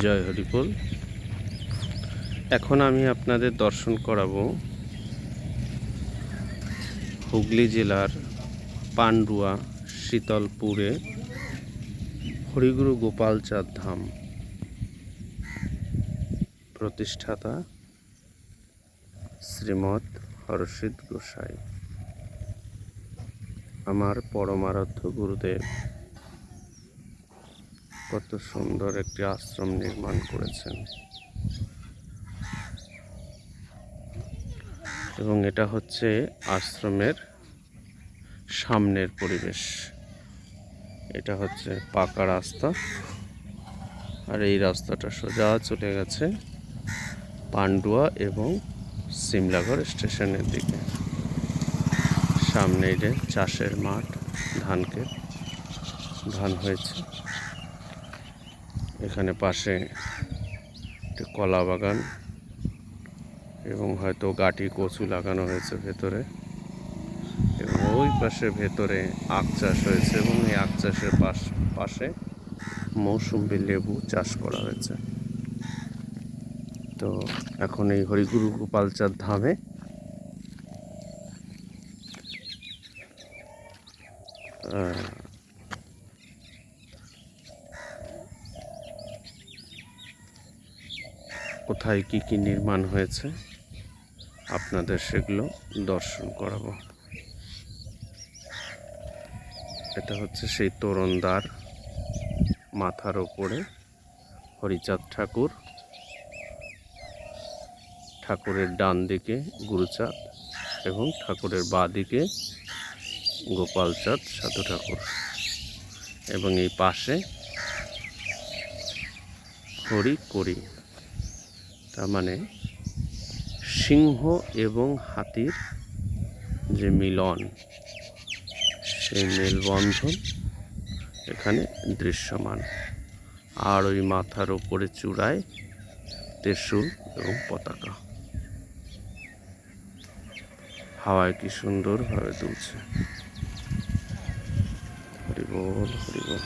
জয় হরিবোল। এখন আমি আপনাদের দর্শন করাবো হুগলি জেলার পান্ডুয়া শীতলপুরে হরিগুরু গোপালচাঁদ ধাম প্রতিষ্ঠাতা শ্রীমৎ হরসিদ্ধ গোসাই, আমার পরমারাধ্য গুরুদেব কত সুন্দর একটি আশ্রম নির্মাণ করেছেন এবং এটা হচ্ছে আশ্রমের সামনের পরিবেশ। এটা হচ্ছে পাকা রাস্তা, আর এই রাস্তাটা সোজা চলে গেছে পান্ডুয়া এবং সিমলাগড় স্টেশনের দিকে। সামনে যে চাষের মাঠ, ধান হয়েছে। এখানে পাশে একটি কলা বাগান এবং হয়তো গাটি কচু লাগানো হয়েছে ভেতরে, এবং ওই পাশে ভেতরে আখ চাষ হয়েছে এবং এই আখ চাষের পাশে মৌসুম্বি লেবু চাষ করা হয়েছে। তো এখন এই হরিগুরু গোপালচাঁদ ধামে কোথায় কি কি নির্মাণ হয়েছে আপনাদের সেগুলো দর্শন করাবো। এটা হচ্ছে সেই তোরণদ্বার, মাথার ওপরে হরিচাঁদ ঠাকুর, ঠাকুরের ডান দিকে গুরুচাঁদ এবং ঠাকুরের বাঁ দিকে গোপালচাঁদ সাধু ঠাকুর, এবং এই পাশে হরি করি, তার মানে সিংহ এবং হাতির যে মিলন, সেই মেলবন্ধন এখানে দৃশ্যমান। আর ওই মাথার ওপরে চূড়ায় ত্রিশূল এবং পতাকা হাওয়ায় কি সুন্দরভাবে দুলছে। হরি বল, হরি বল।